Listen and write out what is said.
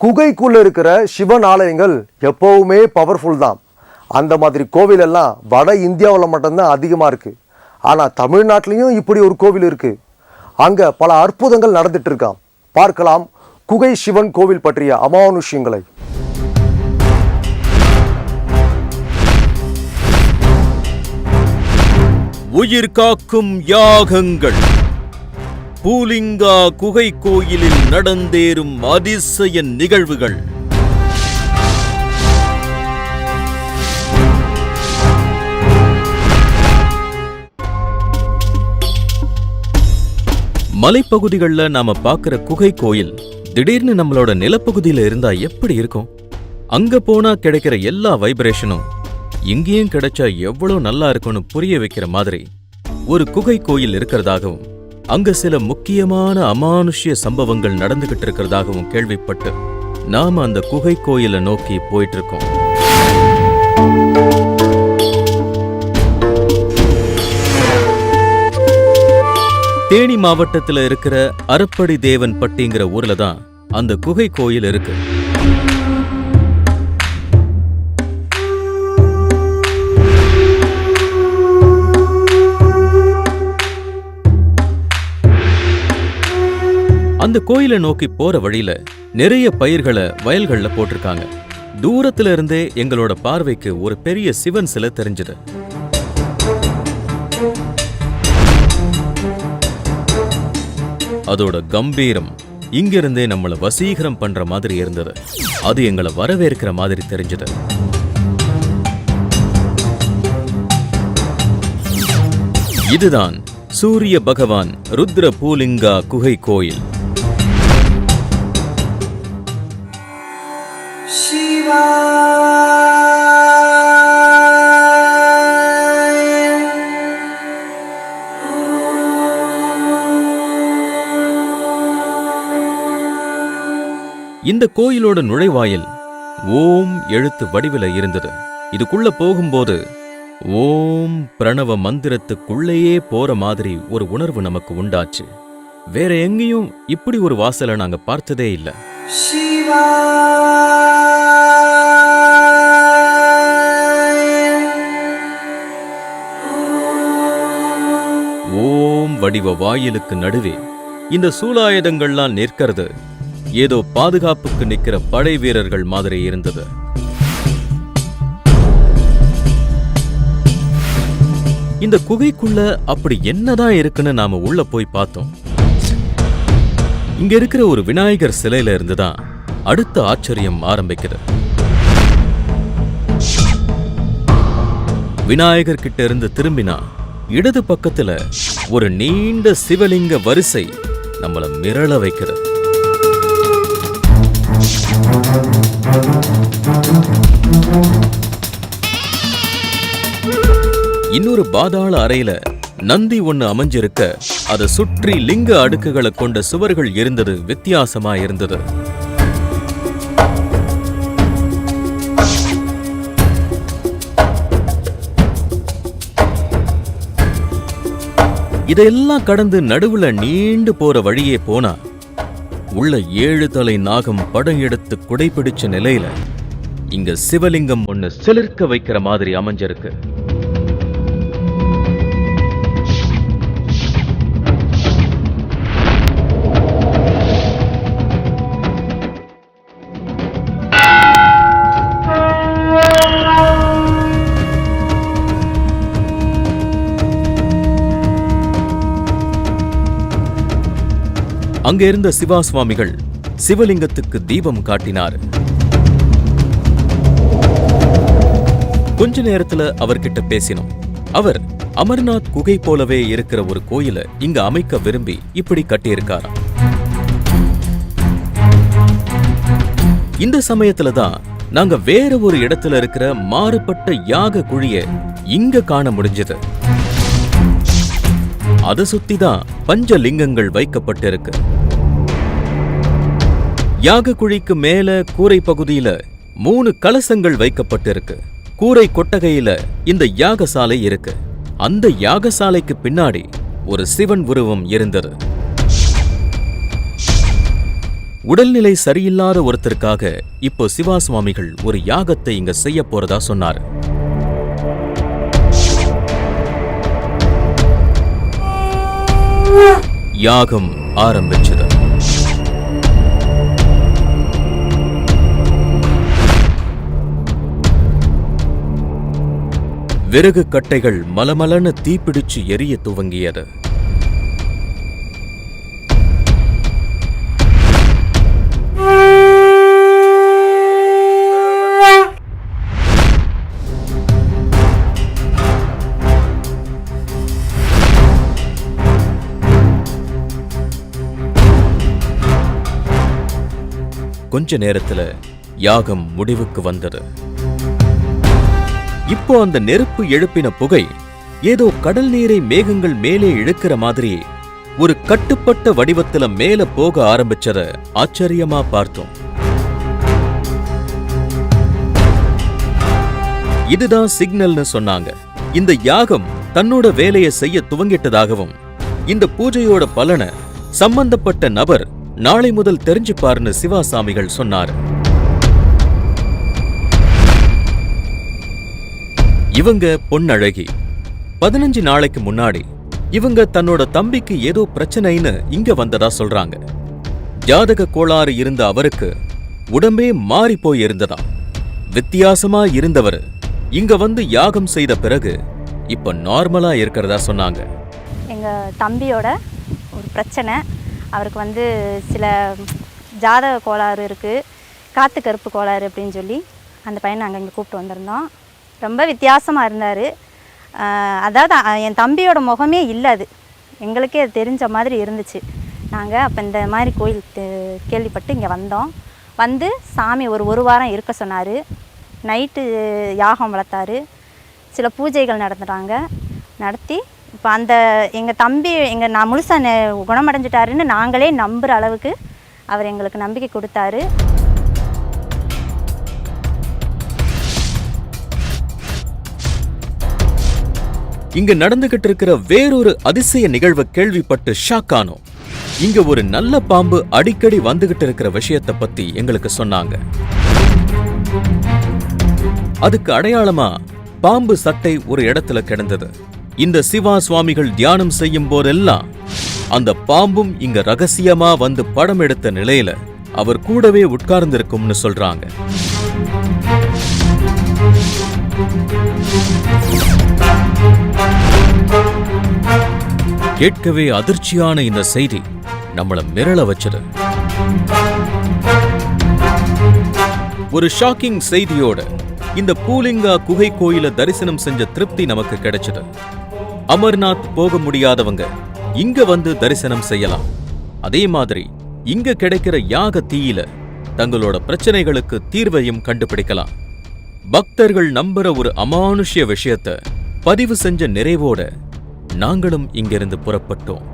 குகைக்குள்ள இருக்கிற சிவன் ஆலயங்கள் எப்பவுமே பவர்ஃபுல் தான். அந்த மாதிரி கோவில் எல்லாம் வட இந்தியாவில் மட்டும்தான் அதிகமாக இருக்குது. ஆனால் தமிழ்நாட்டிலையும் இப்படி ஒரு கோவில் இருக்குது. அங்கே பல அற்புதங்கள் நடந்துட்டு இருக்காம். பார்க்கலாம் குகை சிவன் கோவில் பற்றிய அமானுஷ்யங்களை. உயிர் காக்கும் யாகங்கள். பூலிங்கா குகை கோயிலில் நடந்தேறும் அதிசய நிகழ்வுகள். மலைப்பகுதிகளில் நாம பார்க்கிற குகை கோயில் திடீர்னு நம்மளோட நிலப்பகுதியில இருந்தா எப்படி இருக்கும்? அங்க போனா கிடைக்கிற எல்லா வைப்ரேஷனும் இங்கேயும் கிடைச்சா எவ்வளவு நல்லா இருக்கும்னு புரிய வைக்கிற மாதிரி ஒரு குகை கோயில் இருக்கிறதாகவும், அங்க சில முக்கியமான அமானுஷ்ய சம்பவங்கள் நடந்துகிட்டு இருக்கிறதாகவும் கேள்விப்பட்டு நாம அந்த குகை கோயிலை நோக்கி போயிட்டு இருக்கோம். தேனி மாவட்டத்துல இருக்கிற அரப்படி தேவன் பட்டிங்கிற ஊர்ல தான் அந்த குகை கோயில் இருக்கு. அந்த கோயிலை நோக்கி போற வழியில நிறைய பயிர்களை வயல்கள்ல போட்டிருக்காங்க. தூரத்துல இருந்தே எங்களோட பார்வைக்கு ஒரு பெரிய சிவன் சிலை தெரிஞ்சது. அதோட கம்பீரம் இங்கிருந்தே நம்மள வசீகரம் பண்ற மாதிரி இருந்தது. அது எங்களை வரவேற்கிற மாதிரி தெரிஞ்சது. இதுதான் சூரிய பகவான் ருத்ர பூலிங்கா குகை கோயில். இந்த கோயிலோட நுழைவாயில் ஓம் எழுத்து வடிவில இருந்தது. இதுக்குள்ள போகும்போது ஓம் பிரணவ மந்திரத்துக்குள்ளேயே போற மாதிரி ஒரு உணர்வு நமக்கு உண்டாச்சு. வேற எங்கேயும் இப்படி ஒரு வாசலை நாங்க பார்த்ததே இல்லை. ஓம் வடிவ வாயிலுக்கு நடுவே இந்த சூலாயுதங்கள்லாம் நிற்கிறது ஏதோ பாதுகாப்புக்கு நிற்கிற படை வீரர்கள் மாதிரி இருந்தது. இந்த குகைக்குள்ள அப்படி என்னதான் இருக்குன்னு நாம உள்ள போய் பார்த்தோம். இங்க இருக்கிற ஒரு விநாயகர் சிலையில இருந்துதான் அடுத்த ஆச்சரியம் ஆரம்பிக்குது. விநாயகர் கிட்ட இருந்து திரும்பினா இடது பக்கத்துல ஒரு நீண்ட சிவலிங்க வரிசை நம்மள மிரள வைக்கிறது. இன்னொரு பாதாள அறையில நந்தி ஒண்ணு அமைஞ்சிருக்க அதை சுற்றி லிங்க அடுக்குகளை கொண்ட சுவர்கள் இருந்தது. வித்தியாசமா இருந்தது. இதெல்லாம் கடந்து நடுவுல நீண்டு போற வழியே போனா உள்ள 7 தலை நாகம் படம் எடுத்து குடைபிடிச்ச நிலையில இங்க சிவலிங்கம் ஒண்ணு சிலிர்க்க வைக்கிற மாதிரி அமைஞ்சிருக்கு. அங்க இருந்த சிவா சுவாமிகள் சிவலிங்கத்துக்கு தீபம் காட்டினார். கொஞ்ச நேரத்துல அவர்கிட்ட பேசினோம். அவர் அமர்நாத் குகை போலவே இருக்கிற ஒரு கோயிலை இங்க அமைக்க விரும்பி இப்படி கட்டியிருக்காராம். இந்த சமயத்துல தான் நாங்க வேற ஒரு இடத்துல இருக்கிற மாறுபட்ட யாக குழிய இங்க காண முடிஞ்சது. அதை சுத்திதான் பஞ்சலிங்கங்கள் வைக்கப்பட்டிருக்கு. யாக குழிக்கு மேல கூரை பகுதியில 3 கலசங்கள் வைக்கப்பட்டிருக்கு. கூரை கொட்டகையில இந்த யாகசாலை இருக்கு. அந்த யாகசாலைக்கு பின்னாடி ஒரு சிவன் உருவம் இருந்தது. உடல்நிலை சரியில்லாத ஒருத்தருக்காக இப்போ சிவா சுவாமிகள் ஒரு யாகத்தை இங்க செய்ய போறதா சொன்னாரு. யாகம் ஆரம்பிச்சது. விறகு கட்டைகள் மலமலன்னு தீப்பிடிச்சு எரிய துவங்கியது. கொஞ்ச நேரத்துல யாகம் முடிவுக்கு வந்தது. இப்போ அந்த நெருப்பு எழுப்பின புகை ஏதோ கடல் நீரை மேகங்கள் மேலே இழுக்கிற மாதிரி ஒரு கட்டுப்பட்ட வடிவத்துல மேல போக ஆரம்பிச்சத ஆச்சரியமா பார்த்தோம். இதுதான் சிக்னல்னு சொன்னாங்க. இந்த யாகம் தன்னோட வேலையை செய்ய துவங்கிட்டதாகவும் இந்த பூஜையோட பலனை சம்பந்தப்பட்ட நபர் நாளை முதல் தெரிஞ்சுப்பார்னு சிவாசாமிகள் சொன்னார். இவங்க பொன்னழகி. 15 நாளைக்கு முன்னாடி இவங்க தன்னோட தம்பிக்கு ஏதோ பிரச்சனைன்னு இங்க வந்ததா சொல்றாங்க. ஜாதக கோளாறு இருந்த அவருக்கு உடம்பே மாறி போய் இருந்ததா. வித்தியாசமா இருந்தவர் இங்க வந்து யாகம் செய்த பிறகு இப்ப நார்மலா இருக்கிறதா சொன்னாங்க. எங்க தம்பியோட ஒரு பிரச்சனை, அவருக்கு வந்து சில ஜாதக கோளாறு இருக்குது, காத்து கருப்பு கோளாறு அப்படின்னு சொல்லி அந்த பையனை நாங்கள் இங்கே கூப்பிட்டு வந்திருந்தோம். ரொம்ப வித்தியாசமாக இருந்தார். அதாவது என் தம்பியோட முகமே இல்லை, அது எங்களுக்கே அது தெரிஞ்ச மாதிரி இருந்துச்சு. நாங்கள் அப்போ இந்த மாதிரி கோயில் கேள்விப்பட்டு இங்கே வந்தோம். வந்து சாமி ஒரு வாரம் இருக்க சொன்னார். நைட்டு யாகம் வளர்த்தாரு, சில பூஜைகள் நடத்தி இப்போ அந்த எங்கள் தம்பி நான் முழுசாக குணமடைஞ்சிட்டாருன்னு நாங்களே நம்புகிற அளவுக்கு அவர் எங்களுக்கு நம்பிக்கை கொடுத்தாரு. இங்க நடந்துகிட்டு இருக்கிற வேறொரு அதிசய நிகழ்வை கேள்விப்பட்டு ஷாக் ஆனோம். இங்க ஒரு நல்ல பாம்பு அடிக்கடி வந்துகிட்டு இருக்கிற விஷயத்தை பத்தி எங்களுக்கு சொன்னாங்க. அதுக்கு அடையாளமா பாம்பு சட்டை ஒரு இடத்துல கிடந்தது. இந்த சிவா சுவாமிகள் தியானம் செய்யும் போதெல்லாம் அந்த பாம்பும் இங்க ரகசியமா வந்து படம் எடுத்த நிலையில அவர் கூடவே உட்கார்ந்திருக்கும்னு சொல்றாங்க. கேட்கவே அதிர்ச்சியான இந்த செய்தி நம்மள மிரள வச்சது. ஒரு ஷாக்கிங் செய்தியோட இந்த பூலிங்கா குகை கோயில தரிசனம் செஞ்ச திருப்தி நமக்கு கிடைச்சது. அமர்நாத் போக முடியாதவங்க இங்க வந்து தரிசனம் செய்யலாம். அதே மாதிரி இங்க கிடைக்கிற யாக தீயில தங்களோட பிரச்சனைகளுக்கு தீர்வையும் கண்டுபிடிக்கலாம். பக்தர்கள் நம்புற ஒரு அமானுஷ்ய விஷயத்தை பதிவு செஞ்ச நிறைவோட நாங்களும் இங்கிருந்து புறப்பட்டோம்.